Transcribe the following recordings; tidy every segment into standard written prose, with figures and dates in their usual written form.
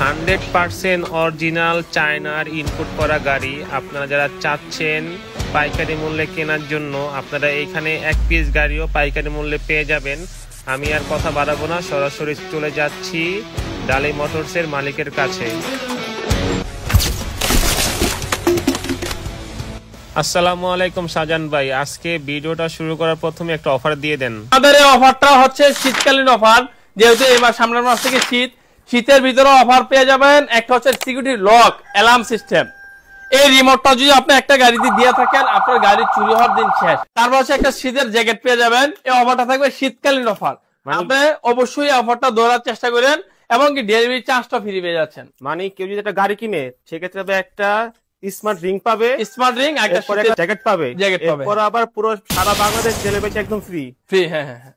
100% original চায়নার input করা গাড়ি আপনারা যারা চাচ্ছেন পাইকারি মূল্যে কেনার জন্য, আপনারা এখানে এক পিস গাড়িও পাইকারি মূল্যে পেয়ে যাবেন। আমি আর কথা বাড়াবো না, সরাসরি চলে যাচ্ছি ডালি মোটরসের মালিকের কাছে। আসসালামু আলাইকুম শাহজাহান ভাই, আজকে ভিডিওটা শুরু করার প্রথমে একটা অফার দিয়ে দেন। আমাদের এই অফারটা হচ্ছে শীতকালীন অফার, যেহেতু এবার সামনের মাস থেকে শীতের ভিতরে অফার পেয়ে যাবেন। একটা হচ্ছে সিকিউরিটি লক অ্যালার্ম সিস্টেম। এই রিমোটটা যদি আপনি একটা গাড়িতে দিয়ে থাকেন, আপনার গাড়ি চুরি হওয়ার দিন শেষ। তারপর হচ্ছে একটা শীতের জ্যাকেট পেয়ে যাবেন। এই অফারটা থাকবে শীতকালীন অফার। আপনি অবশ্যই অফারটা ধরার চেষ্টা করেন, এবং কি ডেলিভারি চার্জটা ফ্রি পেয়ে যাচ্ছেন। মানে কেউ যদি একটা গাড়ি কিনে সেক্ষেত্রে একটা স্মার্ট রিং পাবে, স্মার্ট রিং, একটা জ্যাকেট পাবে, এরপর আবার পুরো সারা বাংলাদেশ ডেলিভারি একদম ফ্রি। হ্যাঁ হ্যাঁ হ্যাঁ।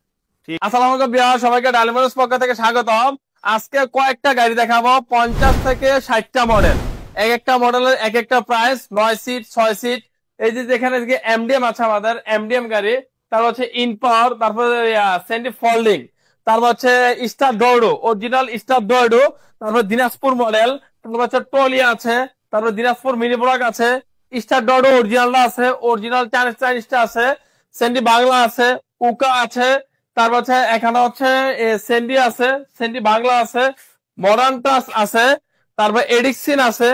আসসালামু আলাইকুম বিহার, সবাইকে ডালি মোটরস পক্ষ থেকে স্বাগতম। আজকে কয়েকটা গাড়ি দেখাবো, 50 থেকে 60টা মডেল। এক একটা মডেলের এক একটা প্রাইস, 9 সিট 6 সিট। এই যে যেখানে এমডিএম আছে, আমাদের এমডিএম গাড়ি, তারপর হচ্ছে ইনপাওয়ার, তারপর সেন্টি ফোল্ডিং, তারপর হচ্ছে স্টার ডোরডো, অরিজিনাল স্টার ডোরডো, তারপর দিনাজপুর মডেল, তারপর হচ্ছে টলি আছে, তারপর দিনাজপুর মিনি ব্লক আছে, স্টার ডোরডো অরিজিনালটা আছে, অরিজিনাল চাইনিজটা আছে, সেন্টি বাংলা আছে, উকা আছে, তারপর হচ্ছে এখানে হচ্ছে সেন্ডি আছে, সেন্ডি বাংলা আছে, মডার্ন টাচ আছে, তারপর এডিক্সিন আছে,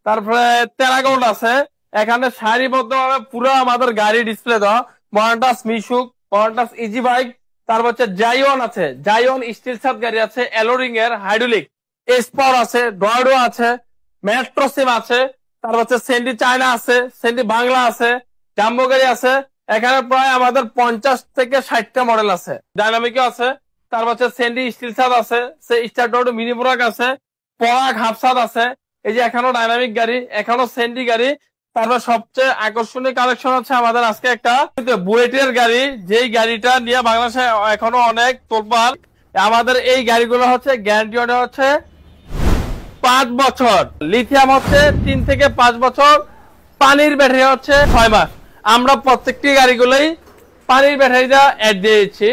তারপরে টেরাগোল্ড আছে। এখানে সারিবদ্ধভাবে পুরো আমাদের গাড়ি ডিসপ্লে দেওয়া। মডার্ন টাচ মিশুক, মডার্ন টাচ ইজি বাইক, তারপর হচ্ছে জাইওন আছে, জাইওন স্টিল সাত গাড়ি আছে, এলোরিং এর হাইড্রোলিক, এসপাওয়ার আছে, ডয়েডো আছে, মেট্রোসিম আছে, তারপর হচ্ছে সেন্ডি চায়না আছে, সেন্ডি বাংলা আছে, জাম্বো গাড়ি আছে। এখানে প্রায় আমাদের 50 থেকে 60টা মডেল আছে, ডাইনামিকও আছে, তারপর হচ্ছে সেন্ডি স্টিল সাত আছে, স্টার ডোরডো মিনি ব্লক আছে, পরাগ হাফসাদ আছে। এই যে এখানেও ডাইনামিক গাড়ি, এখানেও সেন্ডি গাড়ি। তারপর সবচেয়ে আকর্ষণীয় কালেকশন হচ্ছে আমাদের আজকে একটা বুয়েটের গাড়ি, যেই গাড়িটা নিয়ে বাংলাদেশে এখনো অনেক তোলপাড়। আমাদের এই গাড়িগুলো হচ্ছে গ্যারান্টি হচ্ছে 5 বছর, লিথিয়াম হচ্ছে 3 থেকে 5 বছর, পানির ব্যাটারি হচ্ছে 6 মাস। আমরা প্রত্যেকটি গাড়িগুলোই পানির ব্যাটারিটা অ্যাড দিয়েছি।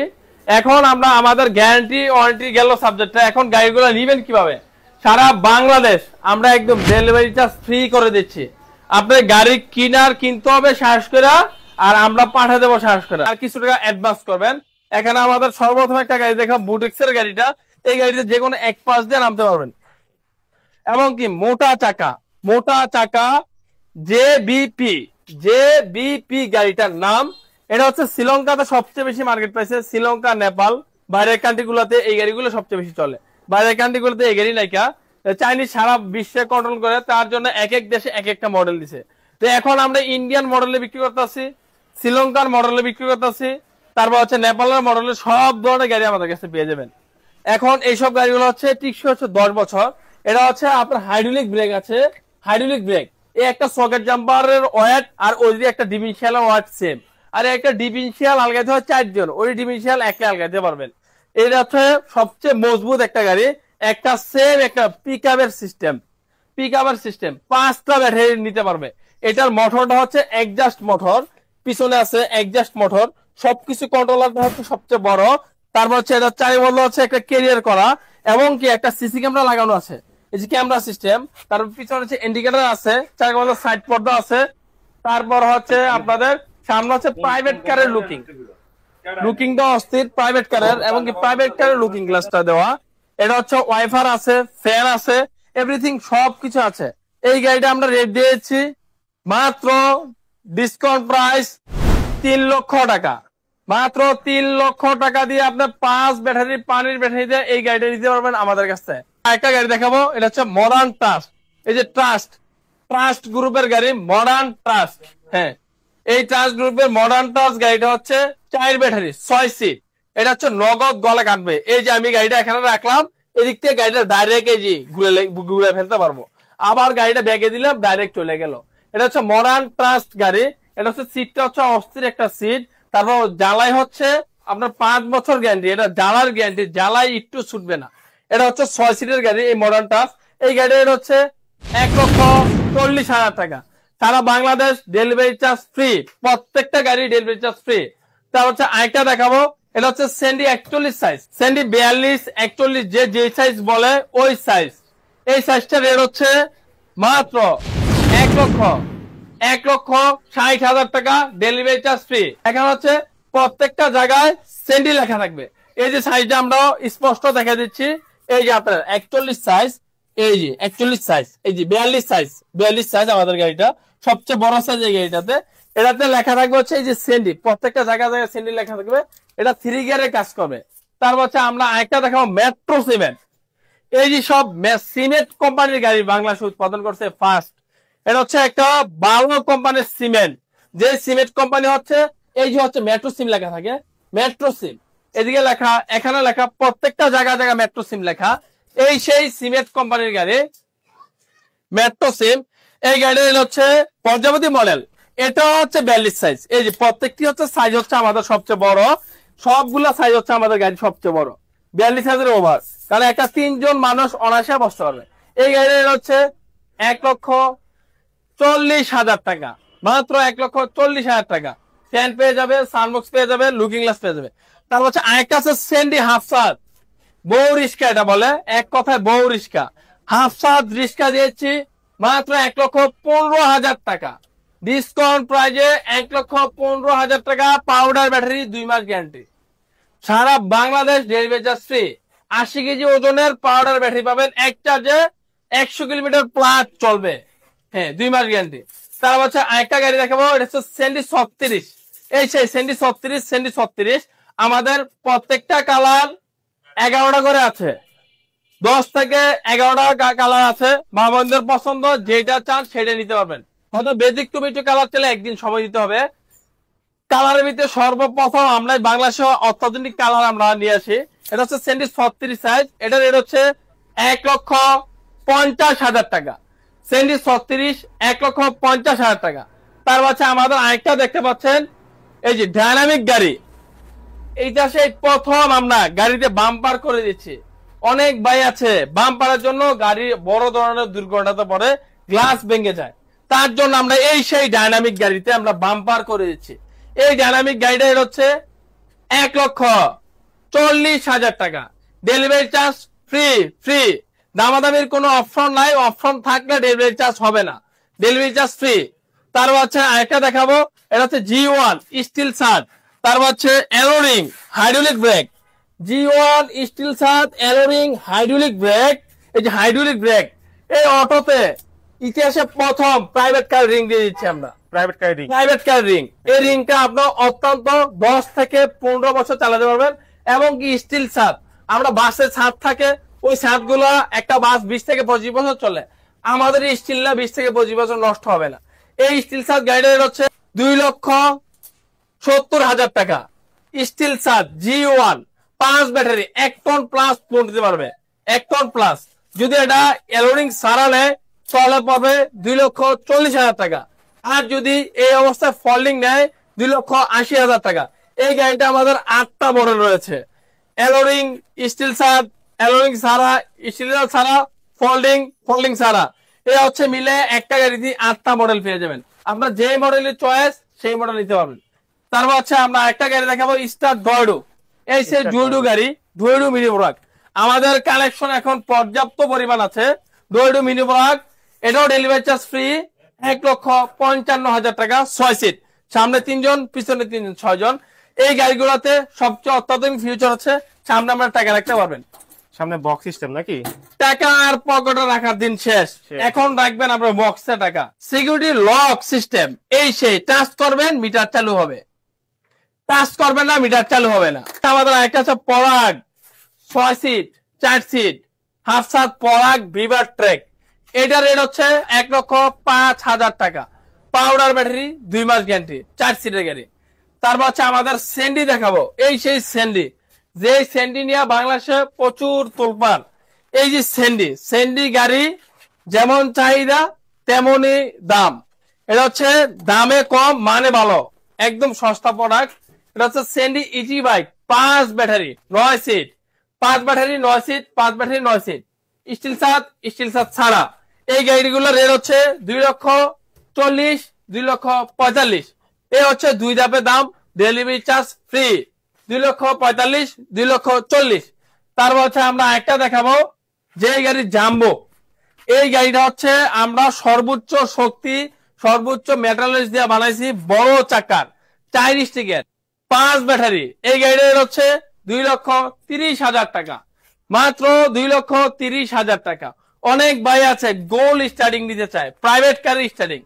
এখন আমরা আমাদের গ্যারান্টি ওয়ারেন্টি গেল সাবজেক্টটা, এখন গাড়িগুলো নিবেন কিভাবে? সারা বাংলাদেশ আমরা একদম ডেলিভারি চার্জ ফ্রি করে দিচ্ছি। আপনার গাড়ি কিনতে হবে সাহস করে, আর আমরা পাঠিয়ে দেবো সাহস করে, আর কিছু টাকা অ্যাডভান্স করবেন। এখানে আমাদের সর্বপ্রথম একটা গাড়ি দেখা, বুটেক্সের গাড়িটা। এই গাড়িতে যে কোনো এক পাশ দিয়ে নামতে পারবেন, এবং কি মোটা চাকা জেবিপি গাড়িটার নাম। এটা হচ্ছে শ্রীলঙ্কাতে সবচেয়ে বেশি মার্কেট পাইছে, শ্রীলঙ্কা, নেপাল, বাইরের কান্ট্রি গুলোতে এই গাড়িগুলো সবচেয়ে বেশি চলে। বাইরের কান্ট্রি গুলোতে এই গাড়ি নাইকা, চাইনিজ সারা বিশ্বে কন্ট্রোল করে, তার জন্য এক এক দেশে এক একটা মডেল দিছে। তো এখন আমরা ইন্ডিয়ান মডেলে বিক্রি করতেছি, শ্রীলঙ্কার মডেলে বিক্রি করতেছি, তারপর হচ্ছে নেপালের মডেলে, সব ধরনের গাড়ি আমাদের কাছে পেয়ে যাবেন। এখন এইসব গাড়িগুলো হচ্ছে টিকসই হচ্ছে 10 বছর। এটা হচ্ছে আপনার হাইড্রোলিক ব্রেক আছে, হাইড্রোলিক ব্রেক। এই একটা সকেট জাম্পারের ওয়েট আর ওই একটা ডিফারেন্সিয়াল ওয়েট সেম, আর একটা ডিফারেন্সিয়াল আলগাইতে হয় 4 জন, ওই ডিফারেন্সিয়াল একে আলগাইতে পারবেন। এটা হচ্ছে সবচেয়ে মজবুত একটা গাড়ি, একটা সেম একটা পিকআপের সিস্টেম, 5টা ব্যাটারি নিতে পারবে। এটার মোটরটা হচ্ছে এডজাস্ট মোটর, পিছনে আছে এডজাস্ট মোটর, সবকিছু কন্ট্রোলারটা হচ্ছে সবচেয়ে বড়। তারপর হচ্ছে এটা চারি বললো হচ্ছে একটা ক্যারিয়ার করা, এবং কি একটা সিসি ক্যামেরা লাগানো আছে, এই যে ক্যামেরা সিস্টেম। তারপর পিছনে হচ্ছে ইন্ডিকেটর আছে, চারি বললো সাইড পর্দা আছে। তারপর হচ্ছে আপনাদের সামনে হচ্ছে প্রাইভেট কারের লুকিংটা অস্থির, প্রাইভেট কারের, এবং কি প্রাইভেট কারের লুকিং গ্লাসটা দেওয়া। এটা হচ্ছে ওয়াইফার আছে, ফ্যান আছে, এভরিথিং সবকিছু আছে। এই গাড়িটা আমরা রেট দিয়েছি মাত্র ডিসকাউন্ট প্রাইস 3 লক্ষ টাকা। মাত্র 3 লক্ষ টাকা দিয়ে আপনার 5 ব্যাটারি পানির ব্যাটারি দিয়ে এই গাড়িটা নিতে পারবেন আমাদের কাছে। একটা গাড়ি দেখাবো, এটা হচ্ছে মডার্ন ট্রাস্ট। এই যে ট্রাস্ট গ্রুপের গাড়ি, মডার্ন ট্রাস্ট। হ্যাঁ, এই ট্রাস্ট গ্রুপের মডার্ন ট্রাস্ট গাড়িটা হচ্ছে 4 ব্যাটারি 6 সিট। এটা হচ্ছে নগদ গলা কাটবে। এই যে আমি গাড়িটা এখানে রাখলাম, এদিক থেকে গাড়িটা ডাইরেক্ট এই যে ঘুরে ফেলতে পারবো, আবার গাড়িটা ব্যাগে দিলাম, ডাইরেক্ট চলে গেল। এটা হচ্ছে মডার্ন ট্রাস্ট গাড়ি। এটা হচ্ছে সিটটা হচ্ছে অস্থির একটা সিট। তারপর জ্বালাই হচ্ছে আপনার 5 বছর গ্যারান্টি, এটা জ্বালার গ্যারান্টি, জ্বালাই একটু ছুটবে না। এটা হচ্ছে 6 সিটের গাড়ি, এই মডার্ন টাচ। এই গাড়ির হচ্ছে 1,40,000 টাকা, সারা বাংলাদেশ ডেলিভারি চার্জ ফ্রি, প্রত্যেকটা গাড়ি ডেলিভারি চার্জ ফ্রি। তার হচ্ছে আরেকটা দেখাবো, এটা হচ্ছে সেন্ডি 41 সাইজ, সেন্ডি 42 41 যে সাইজ বলে ওই সাইজ। এই সাইজটা রেট হচ্ছে মাত্র 1,60,000 টাকা, ডেলিভারি চার্জ ফ্রি। এখানে হচ্ছে প্রত্যেকটা জায়গায় সেন্ডি লেখা থাকবে। এই যে সাইজটা আমরা স্পষ্ট দেখা দিচ্ছি, এই যে আপনার 41 সাইজ, এই যে 41 সাইজ, এই যে 42 সাইজ আমাদের গাড়িটা সবচেয়ে বড় সাইজ এই গাড়িটাতে। এটাতে লেখা থাকবে হচ্ছে এই যে সেন্ডি, প্রত্যেকটা জায়গায় জায়গায় সেন্ডি লেখা থাকবে। এটা 3 গিয়ারে কাজ করবে। তারপর হচ্ছে আমরা আরেকটা দেখাবো মেট্রো সিমেন্ট। এই যে সব সিমেন্ট কোম্পানির গাড়ি বাংলাদেশ উৎপাদন করছে ফার্স্ট। এটা হচ্ছে একটা ভালো কোম্পানির সিমেন্ট, যে সিমেন্ট কোম্পানি হচ্ছে এই যে হচ্ছে মেট্রো সিম লেখা থাকে, মেট্রো সিম এদিকে লেখা, এখানে লেখা, প্রত্যেকটা জায়গায় জায়গায় মেট্রো সিম লেখা। এই সেই সিমেন্ট কোম্পানির গাড়ি মেট্রো সিম। এই গাড়ির হচ্ছে প্রজাপতি মডেল, এটা হচ্ছে 42 সাইজ। এই যে প্রত্যেকটি হচ্ছে সাইজ হচ্ছে আমাদের সবচেয়ে বড়, সবগুলা সাইজ হচ্ছে আমাদের গাড়ি সবচেয়ে বড়, 42 সাইজের ওভার। কারণ একটা 3 জন মানুষ অনায়াসে বসতে পারবে। এই গাড়ির হচ্ছে 1,40,000 টাকা, মাত্র 1,40,000 টাকা। ফ্যান পেয়ে যাবে, সানবক্স পেয়ে যাবে, লুকিং গ্লাস পেয়ে যাবে। তারপর হচ্ছে আরেকটা আছে সেন্ডি হাফসাদ, বউ রিস্কা, এটা বলে এক কথায় বউ রিস্কা। হাফসাদ রিস্কা দিয়েছি মাত্র 1,15,000 টাকা, ডিসকাউন্ট প্রাইজে 1,15,000 টাকা। পাউডার ব্যাটারি 2 মাস গ্যারান্টি, সারা Bangladesh delivery charge free. 80 KG ওজনের পাউডার ব্যাটারি পাবেন, এক চার্জে 100 কিলোমিটার প্লাস চলবে, হ্যাঁ 2 মাস গ্যারান্টি। তার হচ্ছে আরেকটা গাড়ি দেখাবো, এটা হচ্ছে সেন্ডি 36। এই সেই সেন্ডি 36 আমাদের প্রত্যেকটা কালার 11টা করে আছে, 10 থেকে 11টা কালার আছে। মা বোনদের পছন্দ যেটা চান সেটা নিতে পারবেন। হয়তো বেসিক টু বিটু কালার চলে একদিন সময় দিতে হবে। কালারের ভিতরে সর্বপ্রথম আমরা বাংলাদেশে অত্যাধুনিক কালার আমরা নিয়ে আসি। এটা হচ্ছে সেন্ডি 36 সাইজ, এটা রেট হচ্ছে 1,50,000 টাকা। সেন্ডি 36 1,50,000 টাকা। তার হচ্ছে আমাদের আরেকটা দেখতে পাচ্ছেন, এই যে ডাইনামিক গাড়ি, এইটা সেই প্রথম আমরা গাড়িতে বাম্পার করে দিচ্ছি। অনেক ভাই আছে বাম্পারের জন্য গাড়ি বড় ধরনের দুর্ঘটনাতে পড়ে, গ্লাস ভেঙে যায়, তার জন্য আমরা এই সেই ডাইনামিক গাড়িতে আমরা বাম্পার করে দিচ্ছি। এই ডাইনামিক গাড়িটা হচ্ছে 1,40,000 টাকা, ডেলিভারি চার্জ ফ্রি। দামাদামির কোনো অপশন নাই, অপশন থাকলে ডেলিভারি চার্জ হবে না, ডেলিভারি চার্জ ফ্রি। তার হচ্ছে আরেকটা দেখাবো, এটা হচ্ছে G1 স্টিল শার্ট, তার হচ্ছে অ্যালোরিং hydraulic brake, G1 steel shaft অ্যালোরিং হাইড্রোলিক ব্রেক। এই যে হাইড্রোলিক ব্রেক, এই অটোতে ইতিহাসে প্রথম প্রাইভেট কার রিং দিয়ে দিচ্ছি আমরা, প্রাইভেট কার রিং। এই রিংটা আপনার অত্যন্ত 10 থেকে 15 বছর চালাতে পারবেন। এবং কি স্টিল ছাদ, আমরা বাসের ছাদ থাকে, ওই ছাদ গুলো একটা বাস 20 থেকে 25 বছর চলে, আমাদের স্টিল না 20 থেকে 25 বছর নষ্ট হবে না। এই স্টিল ছাদ গাড়ির হচ্ছে 2,70,000 টাকা। স্টিল ছাদ G1 5 battery 1 ton plus load দিতে পারবে, 1 টন প্লাস। যদি এটা এলোরিং সারা নেয় তাহলে পাবে 2,40,000 টাকা। আর যদি এই অবস্থায় ফোল্ডিং নেয় 2,80,000 টাকা। এই গাড়িটা আমাদের 8টা মডেল রয়েছে, এলোরিং স্টিল ছাদ, এলোরিং সারা, স্টিল ছাড়া, ফোল্ডিং সারা। এই হচ্ছে মিলে একটা গাড়িতে 8টা মডেল পেয়ে যাবেন। আপনার যে মডেলের চয়েস সেই মডেল নিতে পারবেন। তারপর হচ্ছে আমরা একটা গাড়ি দেখাবো, স্টার ডয়ডো। এই সে ডয়ডো গাড়ি, ডয়ডো মিনি ব্রাক। আমাদের কালেকশন এখন পর্যাপ্ত পরিমাণ আছে। ডয়ডো মিনি ব্রাক, এটাও ডেলিভারি চার্জ ফ্রি, 1,55,000 টাকা, 6 সিট, সামনে 3 জন, পিছনে 3 জন, 6 জন। এই গাড়িগুলোতে সবচেয়ে অত্যাধুনিক ফিউচার হচ্ছে সামনে আমরা টাকা রাখতে পারবেন, সামনে বক্স সিস্টেম নাকি? টাকা আর পকেটে রাখার দিন শেষ, এখন রাখবেন আপনার বক্সে টাকা। সিকিউরিটি লক সিস্টেম, এই সেই টাচ করবেন মিটার চালু হবে, টাচ করবেন না মিটার চালু হবে না। আমাদের একটা আছে পরাগ 6 সিট, 4 সিট, হাফ সাত পরাগ ভিভার ট্রেক। এটা রেট হচ্ছে 1,05,000 টাকা, পাউডার ব্যাটারি 2 মাস গ্যারান্টি, 4 সিটের গাড়ি। তারপর হচ্ছে আমাদের সেন্ডি দেখাবো, এই সেই সেন্ডি, যে সেন্ডি নিয়ে বাংলাদেশে প্রচুর তোলপাড়। এই যে সেন্ডি গাড়ি যেমন চাহিদা তেমনই দাম। এটা হচ্ছে দামে কম মানে ভালো, একদম সস্তা প্রোডাক্ট। এটা হচ্ছে সেন্ডি easy bike, 5 battery 9 seat, 5 battery 9 seat, 5 battery 9 seat, steel সাত ছাড়া। এই গাড়িগুলোর রেট হচ্ছে 2,40,000, 2,45,000। এই হচ্ছে 2 ধাপে দাম, ডেলিভারি চার্জ ফ্রি, 2,45,000, 2,40,000। তারপর হচ্ছে আমরা একটা দেখাবো, যে গাড়ি জাম্বো, এই গাড়িটা হচ্ছে আমরা সর্বোচ্চ শক্তি সর্বোচ্চ মেটালিক্স দিয়ে বানাইছি, বড় চাকার, 4 স্টিকের, 5 ব্যাটারি। এই গাড়িটার হচ্ছে 2,30,000 টাকা, মাত্র 2,30,000 টাকা। অনেক ভাই আছে গোল্ড স্টার্টিং দিতে চায়, প্রাইভেট কারের স্টার্টিং,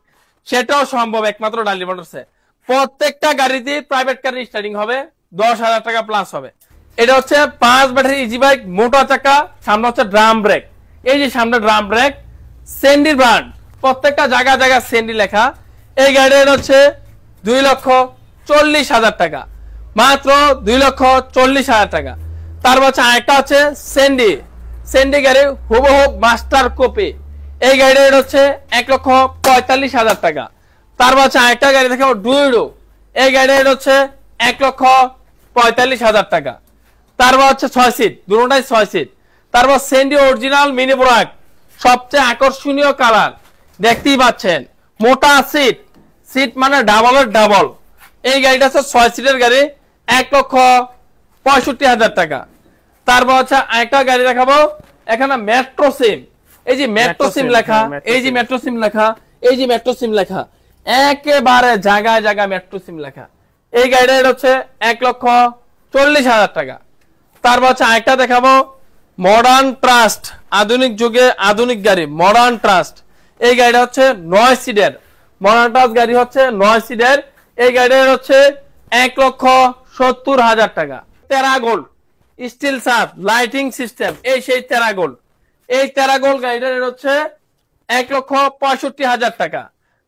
সেটাও সম্ভব একমাত্র ডালি মোটরসে। প্রত্যেকটা গাড়িতে প্রাইভেট কারের স্টার্টিং হবে 10,000 টাকা প্লাস হবে। এটা হচ্ছে 5 ব্যাটারি ইজি বাইক, মোটা চাকা, সামনে হচ্ছে ড্রাম ব্রেক। এই যে সামনে ড্রাম ব্রেক, সেন্ডি ব্র্যান্ড, প্রত্যেকটা জায়গা জায়গা সেন্ডি লেখা। এই গাড়ির হচ্ছে 2,40,000 টাকা, মাত্র 2,40,000 টাকা। তার হচ্ছে আরেকটা হচ্ছে সেন্ডি, সেন্ডি গাড়ি হুবহুব মাস্টার কপি। এই গাড়ির হচ্ছে 1,45,000 টাকা। তার হচ্ছে আরেকটা গাড়ি দেখো ডুইডো, এই গাড়ির হচ্ছে 1,45,000 টাকা। তারপর হচ্ছে 6 সিট, দুটোটাই 6 সিট। তারপর সেন্ডি অরিজিনাল মিনি ব্রাক, সবচেয়ে আকর্ষণীয় কালার, দেখতেই পাচ্ছেন, মোটা সিট, সিট মানে ডাবলের ডাবল। এই গাড়িটা হচ্ছে 6 সিটের গাড়ি, 1,65,000 টাকা। তারপর হচ্ছে আরেকটা গাড়ি দেখাবো, এখানে মেট্রো সিম, এই যে মেট্রো সিম লেখা, এই যে মেট্রো সিম লেখা, এই যে মেট্রো সিম লেখা, একেবারে জায়গায় জায়গায় মেট্রো সিম লেখা। এই গাড়িটা হচ্ছে 1,40,000 টাকা। তারপর হচ্ছে আরেকটা দেখাবো, মডার্ন ট্রাস্ট, আধুনিক যুগে আধুনিক গাড়ি, মডার্ন ট্রাস্ট। এই গাড়িটা হচ্ছে 9 সিটের, মডার্ন ট্রাস্ট গাড়ি হচ্ছে 9 সিটের। এই গাড়িটার হচ্ছে 1,70,000 টাকা। টেরা গোল্ড স্টিল সাপ লাইটিং সিস্টেম, এই সেই টেরা গোল্ড। এই টেরা গোল্ড গাড়িটার হচ্ছে 1,65,000 টাকা।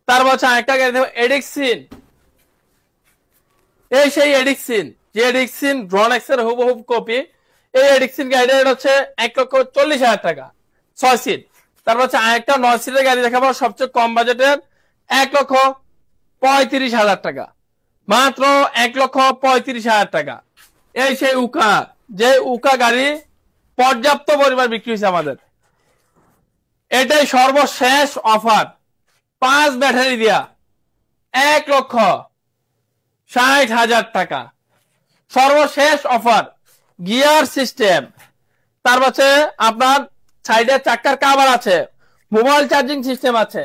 তারপর হচ্ছে আরেকটা গাড়ি দেখো এডিক্সিন, এই সেই এডিক্সিন, যে এডিক্সিন ড্রনেক্স এর হুবহুব কপি। এই এডিক্সিন গাড়িটার হচ্ছে 1,40,000 টাকা, 6 সিট। তারপর হচ্ছে আরেকটা 9 সিটের গাড়ি দেখাবো, সবচেয়ে কম বাজেটের, 1,35,000 টাকা, মাত্র 1,35,000 টাকা। এই সেই উকা, যে উকা গাড়ি পর্যাপ্ত পরিমাণ বিক্রি হয়েছে আমাদের। এটাই সর্বশেষ অফার, 5 ব্যাটারি দিয়া 1,60,000 টাকা, সর্বশেষ অফার। গিয়ার সিস্টেম, তার হচ্ছে আপনার সাইডে চাকার কাভার আছে, মোবাইল চার্জিং সিস্টেম আছে,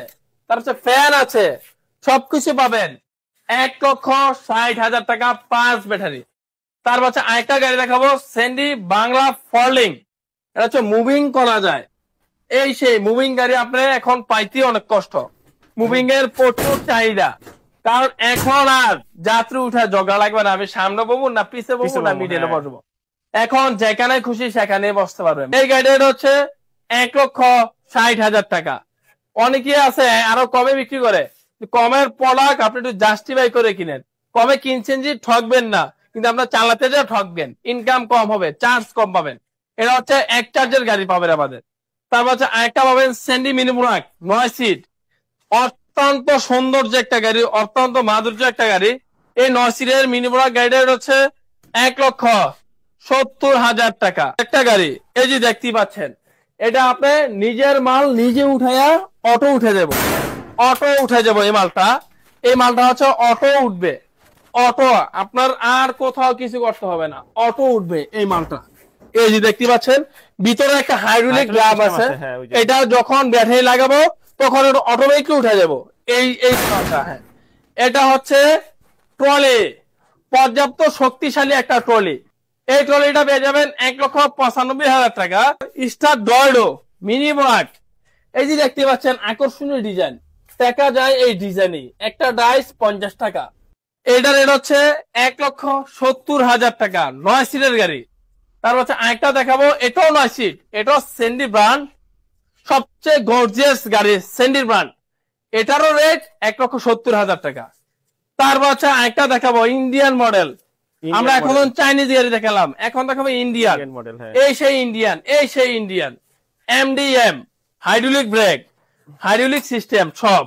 তার হচ্ছে ফ্যান আছে, সবকিছু পাবেন 1,60,000 টাকা, 5 ব্যাটারি। তার হচ্ছে আরেকটা গাড়ি দেখাবো, সেন্ডি বাংলা ফরলিং, এটা হচ্ছে মুভিং করা যায়। এই সেই মুভিং গাড়ি আপনার এখন পাইতে অনেক কষ্ট, মুভিং এর প্রচুর চাহিদা, কারণ এখন আর যাত্রী উঠা জগা লাগবে না, আমি সামনে বসবো না পিছে বসবো না মিডিলে বসবো, এখন যেখানে খুশি সেখানে বসতে পারবেন। এই গাড়িটা হচ্ছে 1,60,000 টাকা। অনেকে আছে আরো কমে বিক্রি করে, কমের প্রোডাক্ট আপনি একটু জাস্টিফাই করে কিনেন, কমে কিনছেন যে ঠকবেন না, কিন্তু আপনার চালাতে যা ঠকবেন, ইনকাম কম হবে, চার্জ কম পাবেন। এটা হচ্ছে এক চার্জের গাড়ি পাবেন আমাদের। তারপর হচ্ছে আরেকটা পাবেন সেন্ডি মিনি ব্রাক, 9 সিট, অত্যন্ত সৌন্দর্য একটা গাড়ি, অত্যন্ত মাধুর্য একটা গাড়ি। এই 9 সিটের মিনি ব্রাক গাড়িটা হচ্ছে 1,70,000 টাকা একটা গাড়ি। এই যে দেখতেই পাচ্ছেন, এটা আপনি নিজের মাল নিজে উঠাইয়া অটো উঠে যাব, অটো উঠে যাব। এই মালটা, এই মালটা হচ্ছে অটো উঠবে, অটো, আপনার আর কোথাও কিছু করতে হবে না, অটো উঠবে এই মালটা। এই যে দেখতে পাচ্ছেন, ভিতরে একটা হাইড্রোলিক গ্লাভ আছে, এটা যখন ব্যাটারি লাগাবো তখন অটোমেটিকলি উঠে যাব। এই এই মালটা, হ্যাঁ, এটা হচ্ছে ট্রলি, পর্যাপ্ত শক্তিশালী একটা ট্রলি। এই ট্রলিটা পেয়ে যাবেন 1,95,000 টাকা। স্টার ডয়ডো মিনি ব্রাক, এই যে দেখতে পাচ্ছেন আকর্ষণীয় ডিজাইন, দেখা যায় এই ডিজাইনই, একটা ডাইস 50 টাকা। এটার রেট হচ্ছে 1,70,000 টাকা, 9 সিটের গাড়ি। তারপর হচ্ছে আরেকটা দেখাবো, এটাও 9 সিট, এটাও সেন্ডি ব্র্যান্ড, সবচেয়ে গর্জিয়াস গাড়ি সেন্ডি ব্র্যান্ড, এটারও রেট 1,70,000 টাকা। তারপর হচ্ছে আরেকটা দেখাবো ইন্ডিয়ান মডেল, আমরা এখন চাইনিজ গাড়ি দেখালাম, এখন দেখাবো ইন্ডিয়ান মডেল। এই সেই ইন্ডিয়ান, এই সেই Indian, MDM, hydraulic break, hydraulic system সব।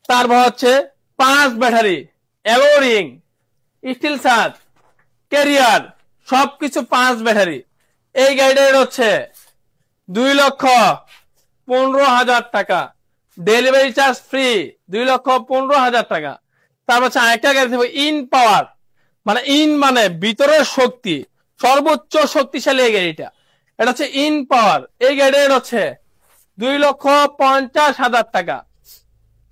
তারপর হচ্ছে 5 ব্যাটারি, অ্যালো রিং, স্টিল সাজ, ক্যারিয়ার, সবকিছু 5 ব্যাটারি। এই গাড়িটার হচ্ছে 2,15,000 টাকা, ডেলিভারি চার্জ ফ্রি, 2,15,000 টাকা। তারপর হচ্ছে আরেকটা গাড়ি থাকবে ইন পাওয়ার, মানে ইন মানে ভিতরের শক্তি, সর্বোচ্চ শক্তিশালী এই গাড়িটা, এটা হচ্ছে ইন পাওয়ার। এই গাড়িটার হচ্ছে 2,50,000 টাকা,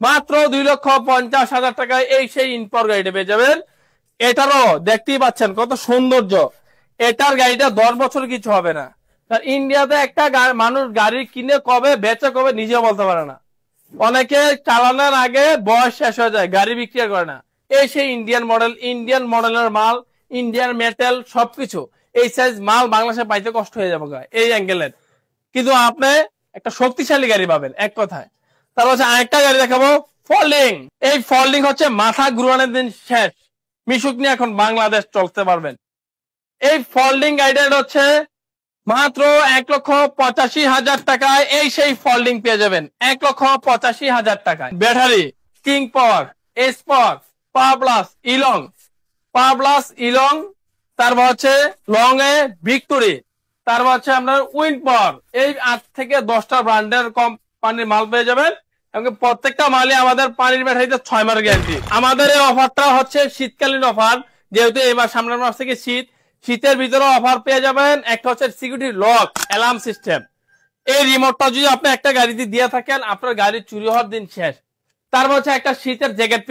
মাত্র 2,50,000 টাকায় এই সেই ইনপর গাড়িটা পেয়ে যাবেন। এটারও দেখতেই পাচ্ছেন কত সৌন্দর্য। এটার গাড়িটা 10 বছর কিছু হবে না। ইন্ডিয়াতে একটা মানুষ গাড়ি কিনে কবে বেচে কবে নিজেও বলতে পারে না। অনেকে চালানোর আগে বয়স শেষ হয়ে যায়, গাড়ি বিক্রি করে না। এই সেই ইন্ডিয়ান মডেলের মাল, ইন্ডিয়ান মেটাল সবকিছু, এই সাইজ মাল বাংলাদেশে পাইতে কষ্ট হয়ে যাবে এই অ্যাঙ্গেলের। কিন্তু আপনি একটা শক্তিশালী গাড়ি পাবেন এক কথায়। তারপর হচ্ছে আরেকটা গাড়ি দেখাবো, ফোল্ডিং। এই ফোল্ডিং হচ্ছে মাথা ঘুরানোর দিন শেষ, মিশুক নিয়ে এখন বাংলাদেশ চলতে পারবেন। এই ফোল্ডিং গাড়িটা হচ্ছে মাত্র 1,85,000 টাকায় এই সেই ফোল্ডিং পেয়ে যাবেন। 1,85,000 টাকায় ব্যাটারি, কিং পাওয়ার, এসপাওয়ার, পাওয়ার প্লাস ইলং, তারপর হচ্ছে লং এ ভিক্টোরি, তারপর হচ্ছে আপনার উইন্ড পাওয়ার। এই 8 থেকে 10টা ব্র্যান্ডের কোম্পানির মাল পেয়ে যাবেন এবং প্রত্যেকটা মালে আমাদের পানির ব্যাটারিতে 6 মাস গ্যারান্টি। আমাদের এই অফারটা হচ্ছে শীতকালীন অফার, যেহেতু এবার সামনের মাস থেকে শীতের ভিতরে অফার পেয়ে যাবেন। একটা হচ্ছে সিকিউরিটি লক, অ্যালার্ম সিস্টেম। এই রিমোটটা যদি আপনি একটা গাড়িতে দিয়ে থাকেন, আপনার গাড়ি চুরি হওয়ার দিন শেষ। তারপর হচ্ছে একটা শীতের জ্যাকেট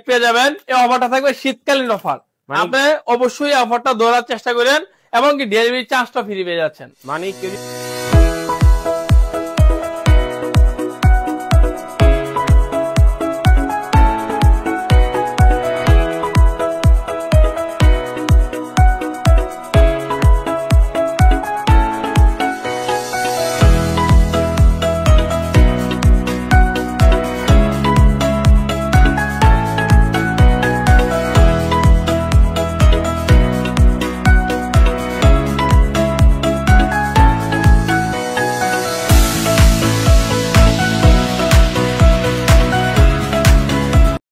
পেয়ে যাবেন। এই অফারটা থাকবে শীতকালীন অফার। আপনি অবশ্যই অফারটা ধরার চেষ্টা করেন এবং কি ডেলিভারি চার্জটা ফ্রি পেয়ে যাচ্ছেন। মানে